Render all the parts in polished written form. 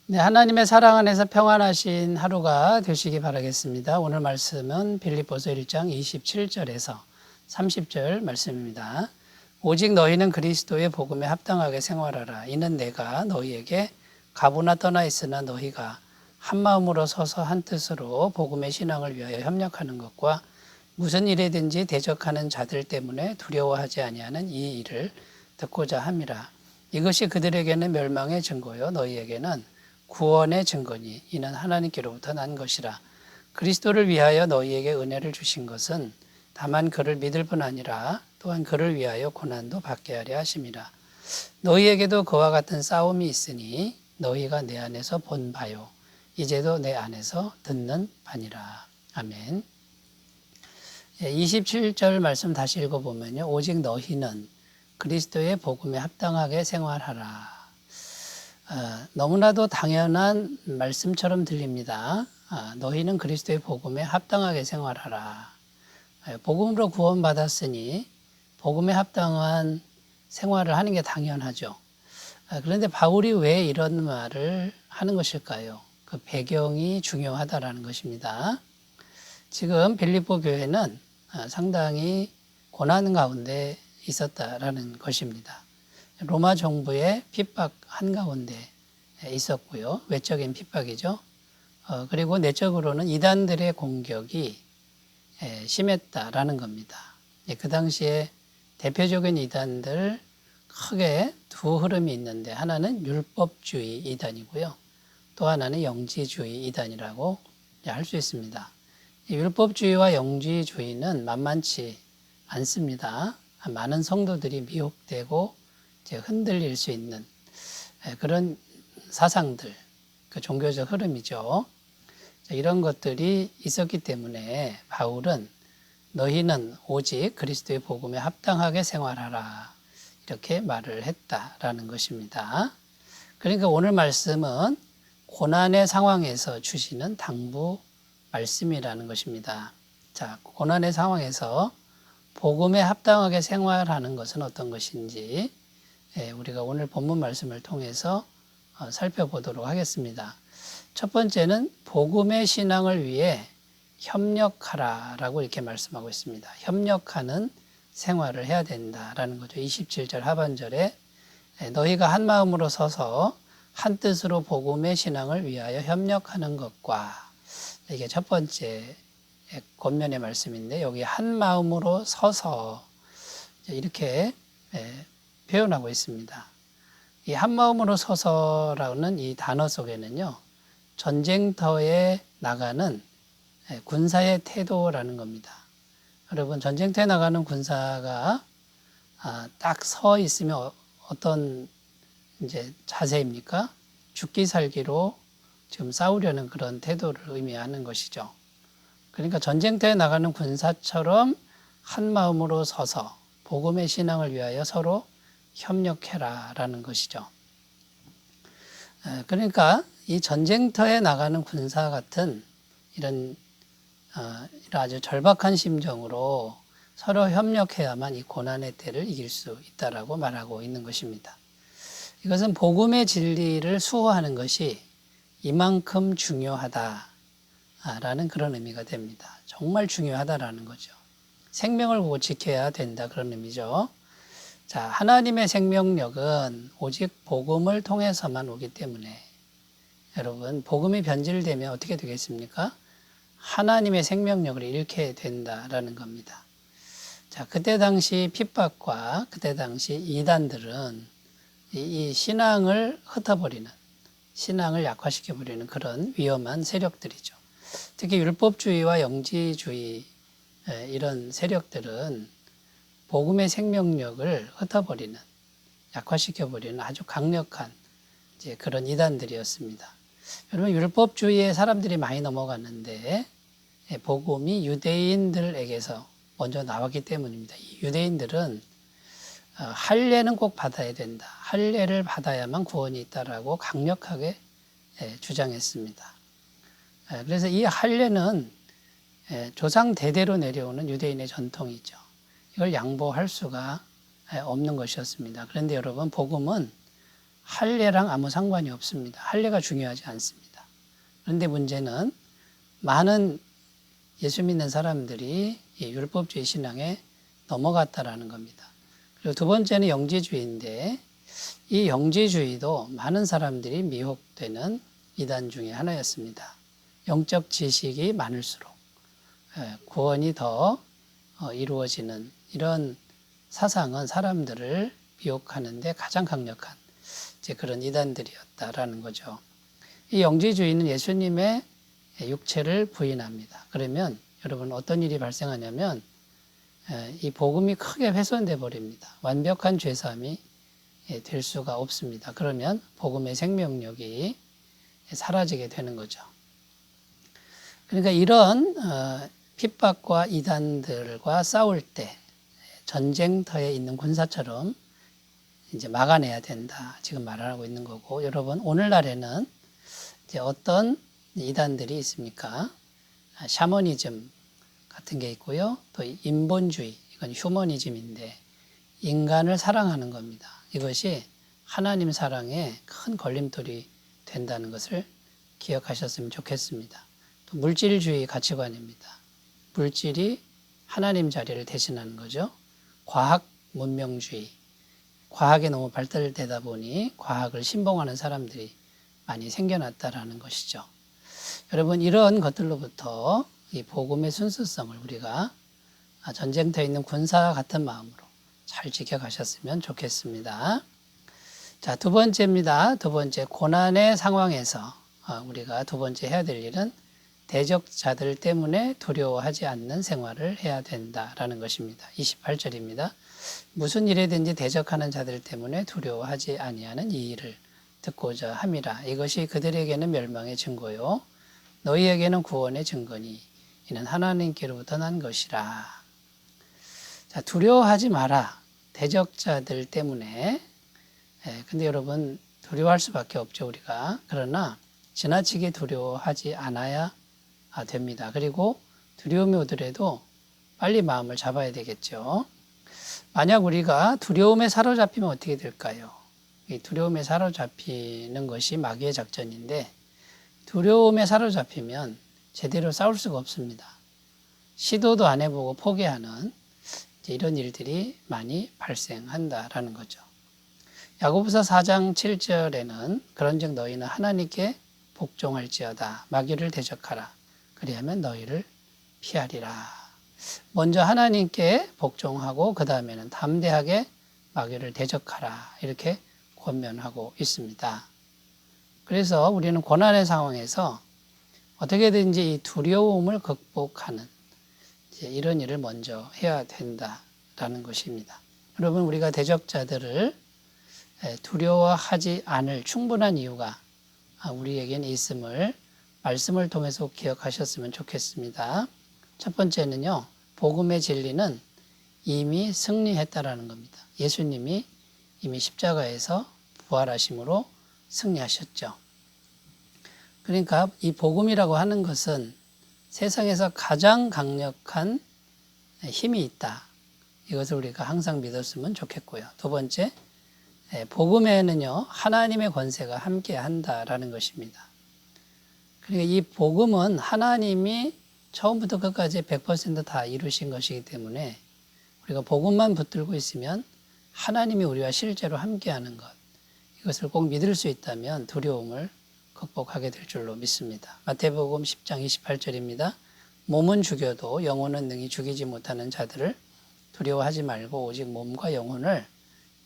네, 하나님의 사랑 안에서 평안하신 하루가 되시기 바라겠습니다. 오늘 말씀은 빌립보서 1장 27절에서 30절 말씀입니다. 오직 너희는 그리스도의 복음에 합당하게 생활하라. 이는 내가 너희에게 가보나 떠나 있으나 너희가 한 마음으로 서서 한 뜻으로 복음의 신앙을 위하여 협력하는 것과 무슨 일에든지 대적하는 자들 때문에 두려워하지 아니하는 이 일을 듣고자 함이라. 이것이 그들에게는 멸망의 증거요 너희에게는 구원의 증거니 이는 하나님께로부터 난 것이라. 그리스도를 위하여 너희에게 은혜를 주신 것은 다만 그를 믿을 뿐 아니라 또한 그를 위하여 고난도 받게 하려 하심이라. 너희에게도 그와 같은 싸움이 있으니 너희가 내 안에서 본 바요 이제도 내 안에서 듣는 바니라. 아멘. 27절 말씀 다시 읽어보면요. 오직 너희는 그리스도의 복음에 합당하게 생활하라. 너무나도 당연한 말씀처럼 들립니다. 너희는 그리스도의 복음에 합당하게 생활하라. 복음으로 구원받았으니 복음에 합당한 생활을 하는 게 당연하죠. 그런데 바울이 왜 이런 말을 하는 것일까요? 그 배경이 중요하다라는 것입니다. 지금 빌립보 교회는 상당히 고난 가운데 있었다라는 것입니다. 로마 정부의 핍박 한가운데 있었고요. 외적인 핍박이죠. 그리고 내적으로는 이단들의 공격이 심했다라는 겁니다. 그 당시에 대표적인 이단들 크게 두 흐름이 있는데 하나는 율법주의 이단이고요. 또 하나는 영지주의 이단이라고 할 수 있습니다. 율법주의와 영지주의는 만만치 않습니다. 많은 성도들이 미혹되고 흔들릴 수 있는 그런 사상들, 그 종교적 흐름이죠. 이런 것들이 있었기 때문에 바울은 너희는 오직 그리스도의 복음에 합당하게 생활하라 이렇게 말을 했다라는 것입니다. 그러니까 오늘 말씀은 고난의 상황에서 주시는 당부 말씀이라는 것입니다. 자, 고난의 상황에서 복음에 합당하게 생활하는 것은 어떤 것인지 우리가 오늘 본문 말씀을 통해서 살펴보도록 하겠습니다. 첫 번째는 복음의 신앙을 위해 협력하라라고 이렇게 말씀하고 있습니다. 협력하는 생활을 해야 된다라는 거죠. 27절 하반절에 너희가 한 마음으로 서서 한 뜻으로 복음의 신앙을 위하여 협력하는 것과 이게 첫 번째 권면의 말씀인데 여기 한 마음으로 서서 이렇게 표현하고 있습니다. 이 한 마음으로 서서라는 이 단어 속에는요, 전쟁터에 나가는 군사의 태도라는 겁니다. 여러분, 전쟁터에 나가는 군사가 딱 서 있으면 어떤 이제 자세입니까? 죽기 살기로 지금 싸우려는 그런 태도를 의미하는 것이죠. 그러니까 전쟁터에 나가는 군사처럼 한 마음으로 서서 복음의 신앙을 위하여 서로 협력해라라는 것이죠. 그러니까 이 전쟁터에 나가는 군사 같은 이런 아주 절박한 심정으로 서로 협력해야만 이 고난의 때를 이길 수 있다라고 말하고 있는 것입니다. 이것은 복음의 진리를 수호하는 것이 이만큼 중요하다라는 그런 의미가 됩니다. 정말 중요하다라는 거죠. 생명을 보고 지켜야 된다 그런 의미죠. 자, 하나님의 생명력은 오직 복음을 통해서만 오기 때문에 여러분 복음이 변질되면 어떻게 되겠습니까? 하나님의 생명력을 잃게 된다라는 겁니다. 자, 그때 당시 핍박과 그때 당시 이단들은 이 신앙을 흩어버리는 신앙을 약화시켜버리는 그런 위험한 세력들이죠. 특히 율법주의와 영지주의 이런 세력들은 복음의 생명력을 흩어버리는, 약화시켜버리는 아주 강력한 이제 그런 이단들이었습니다. 여러분, 율법주의에 사람들이 많이 넘어갔는데 복음이 유대인들에게서 먼저 나왔기 때문입니다. 이 유대인들은 할례는 꼭 받아야 된다. 할례를 받아야만 구원이 있다라고 강력하게 주장했습니다. 그래서 이 할례는 조상 대대로 내려오는 유대인의 전통이죠. 이걸 양보할 수가 없는 것이었습니다. 그런데 여러분, 복음은 할례랑 아무 상관이 없습니다. 할례가 중요하지 않습니다. 그런데 문제는 많은 예수 믿는 사람들이 이 율법주의 신앙에 넘어갔다라는 겁니다. 그리고 두 번째는 영지주의인데 이 영지주의도 많은 사람들이 미혹되는 이단 중에 하나였습니다. 영적 지식이 많을수록 구원이 더 이루어지는 이런 사상은 사람들을 미혹하는데 가장 강력한 그런 이단들이었다라는 거죠. 이 영지주의는 예수님의 육체를 부인합니다. 그러면 여러분 어떤 일이 발생하냐면 이 복음이 크게 훼손돼 버립니다. 완벽한 죄사함이 될 수가 없습니다. 그러면 복음의 생명력이 사라지게 되는 거죠. 그러니까 이런 핍박과 이단들과 싸울 때 전쟁터에 있는 군사처럼 이제 막아내야 된다. 지금 말하고 있는 거고, 여러분 오늘날에는 이제 어떤 이단들이 있습니까? 샤머니즘 같은 게 있고요. 또 인본주의, 이건 휴머니즘인데 인간을 사랑하는 겁니다. 이것이 하나님 사랑에 큰 걸림돌이 된다는 것을 기억하셨으면 좋겠습니다. 또 물질주의 가치관입니다. 물질이 하나님 자리를 대신하는 거죠. 과학 문명주의, 과학에 너무 발달되다 보니 과학을 신봉하는 사람들이 많이 생겨났다라는 것이죠. 여러분 이런 것들로부터 이 복음의 순수성을 우리가 전쟁터에 있는 군사와 같은 마음으로 잘 지켜가셨으면 좋겠습니다. 자, 두 번째입니다. 두 번째, 고난의 상황에서 우리가 두 번째 해야 될 일은 대적자들 때문에 두려워하지 않는 생활을 해야 된다라는 것입니다. 28절입니다. 무슨 일에든지 대적하는 자들 때문에 두려워하지 아니하는 이 일을 듣고자 함이라. 이것이 그들에게는 멸망의 증거요 너희에게는 구원의 증거니 이는 하나님께로부터 난 것이라. 자, 두려워하지 마라. 대적자들 때문에. 근데 여러분 두려워할 수밖에 없죠, 우리가. 그러나 지나치게 두려워하지 않아야 됩니다. 그리고 두려움이 오더라도 빨리 마음을 잡아야 되겠죠. 만약 우리가 두려움에 사로잡히면 어떻게 될까요? 이 두려움에 사로잡히는 것이 마귀의 작전인데 두려움에 사로잡히면 제대로 싸울 수가 없습니다. 시도도 안 해보고 포기하는 이런 일들이 많이 발생한다라는 거죠. 야고보서 4장 7절에는 그런즉 너희는 하나님께 복종할지어다 마귀를 대적하라 그리하면 너희를 피하리라. 먼저 하나님께 복종하고 그 다음에는 담대하게 마귀를 대적하라 이렇게 권면하고 있습니다. 그래서 우리는 고난의 상황에서 어떻게든지 이 두려움을 극복하는 이런 일을 먼저 해야 된다라는 것입니다. 여러분 우리가 대적자들을 두려워하지 않을 충분한 이유가 우리에게는 있음을 말씀을 통해서 기억하셨으면 좋겠습니다. 첫 번째는요, 복음의 진리는 이미 승리했다라는 겁니다. 예수님이 이미 십자가에서 부활하심으로 승리하셨죠. 그러니까 이 복음이라고 하는 것은 세상에서 가장 강력한 힘이 있다. 이것을 우리가 항상 믿었으면 좋겠고요. 두 번째, 복음에는요, 하나님의 권세가 함께 한다라는 것입니다. 그러니까 이 복음은 하나님이 처음부터 끝까지 100% 다 이루신 것이기 때문에 우리가 복음만 붙들고 있으면 하나님이 우리와 실제로 함께하는 것, 이것을 꼭 믿을 수 있다면 두려움을 극복하게 될 줄로 믿습니다. 마태복음 10장 28절입니다. 몸은 죽여도 영혼은 능히 죽이지 못하는 자들을 두려워하지 말고 오직 몸과 영혼을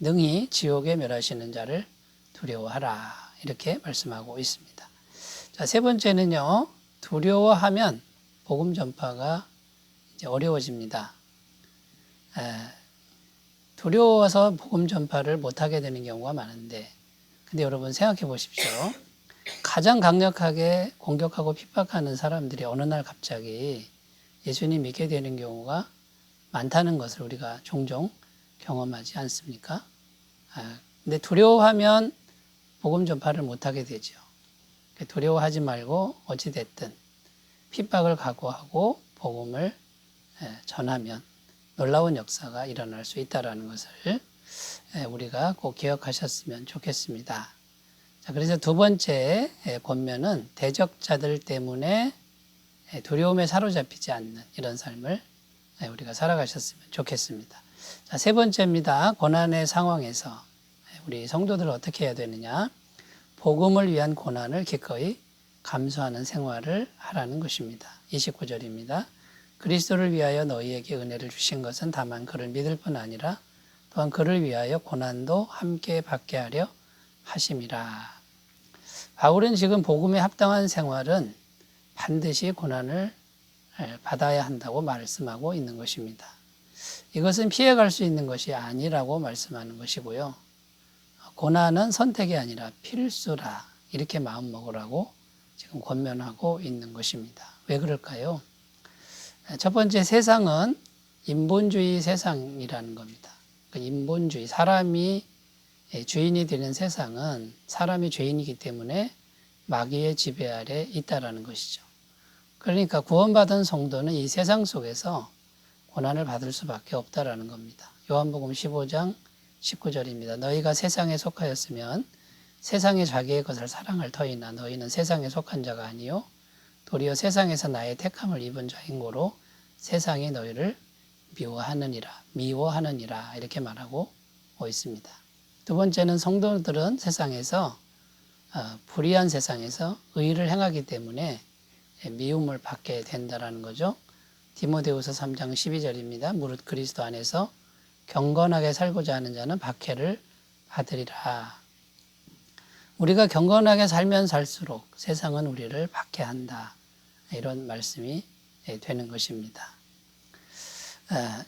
능히 지옥에 멸하시는 자를 두려워하라. 이렇게 말씀하고 있습니다. 자, 세 번째는요, 두려워하면 복음 전파가 이제 어려워집니다. 두려워서 복음 전파를 못하게 되는 경우가 많은데, 근데 여러분 생각해 보십시오. 가장 강력하게 공격하고 핍박하는 사람들이 어느 날 갑자기 예수님 믿게 되는 경우가 많다는 것을 우리가 종종 경험하지 않습니까? 근데 두려워하면 복음 전파를 못하게 되죠. 두려워하지 말고 어찌됐든 핍박을 각오하고 복음을 전하면 놀라운 역사가 일어날 수 있다는 것을 우리가 꼭 기억하셨으면 좋겠습니다. 자, 그래서 두 번째 권면은 대적자들 때문에 두려움에 사로잡히지 않는 이런 삶을 우리가 살아가셨으면 좋겠습니다. 자, 세 번째입니다. 고난의 상황에서 우리 성도들은 어떻게 해야 되느냐? 복음을 위한 고난을 기꺼이 감수하는 생활을 하라는 것입니다. 29절입니다. 그리스도를 위하여 너희에게 은혜를 주신 것은 다만 그를 믿을 뿐 아니라 또한 그를 위하여 고난도 함께 받게 하려 하심이라. 바울은 지금 복음에 합당한 생활은 반드시 고난을 받아야 한다고 말씀하고 있는 것입니다. 이것은 피해갈 수 있는 것이 아니라고 말씀하는 것이고요. 고난은 선택이 아니라 필수라 이렇게 마음먹으라고 지금 권면하고 있는 것입니다. 왜 그럴까요? 첫 번째, 세상은 인본주의 세상이라는 겁니다. 인본주의, 사람이 주인이 되는 세상은 사람이 죄인이기 때문에 마귀의 지배 아래 있다라는 것이죠. 그러니까 구원받은 성도는 이 세상 속에서 고난을 받을 수밖에 없다라는 겁니다. 요한복음 15장 19절입니다. 너희가 세상에 속하였으면 세상이 자기의 것을 사랑할 터이나 너희는 세상에 속한 자가 아니요 도리어 세상에서 나의 택함을 입은 자인 고로 세상이 너희를 미워하느니라 이렇게 말하고 있습니다. 두 번째는 성도들은 세상에서 불의한 세상에서 의를 행하기 때문에 미움을 받게 된다라는 거죠. 디모데후서 3장 12절입니다. 무릇 그리스도 안에서 경건하게 살고자 하는 자는 박해를 받으리라. 우리가 경건하게 살면 살수록 세상은 우리를 박해한다. 이런 말씀이 되는 것입니다.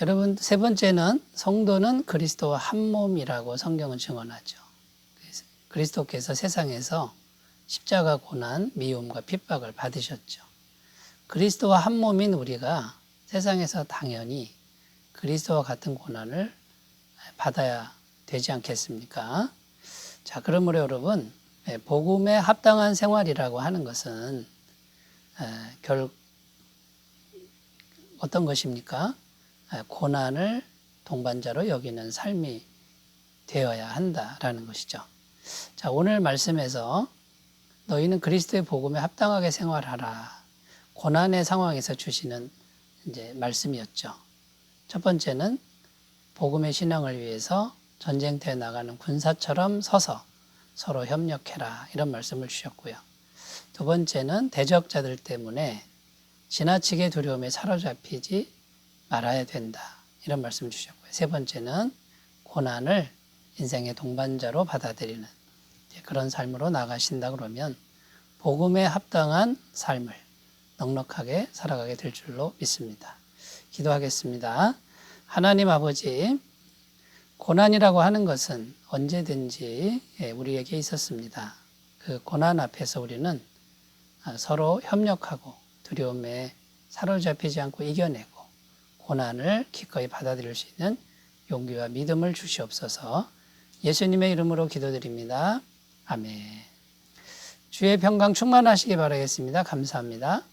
여러분, 세 번째는 성도는 그리스도와 한 몸이라고 성경은 증언하죠. 그리스도께서 세상에서 십자가 고난, 미움과 핍박을 받으셨죠. 그리스도와 한 몸인 우리가 세상에서 당연히 그리스도와 같은 고난을 받아야 되지 않겠습니까? 자, 그러므로 여러분, 복음에 합당한 생활이라고 하는 것은 어떤 것입니까? 고난을 동반자로 여기는 삶이 되어야 한다라는 것이죠. 자, 오늘 말씀에서 너희는 그리스도의 복음에 합당하게 생활하라. 고난의 상황에서 주시는 이제 말씀이었죠. 첫 번째는 복음의 신앙을 위해서 전쟁터에 나가는 군사처럼 서서 서로 협력해라. 이런 말씀을 주셨고요. 두 번째는 대적자들 때문에 지나치게 두려움에 사로잡히지 말아야 된다. 이런 말씀을 주셨고요. 세 번째는 고난을 인생의 동반자로 받아들이는 그런 삶으로 나가신다 그러면 복음에 합당한 삶을 넉넉하게 살아가게 될 줄로 믿습니다. 기도하겠습니다. 하나님 아버지, 고난이라고 하는 것은 언제든지 우리에게 있었습니다. 그 고난 앞에서 우리는 서로 협력하고 두려움에 사로잡히지 않고 이겨내고 고난을 기꺼이 받아들일 수 있는 용기와 믿음을 주시옵소서. 예수님의 이름으로 기도드립니다. 아멘. 주의 평강 충만하시기 바라겠습니다. 감사합니다.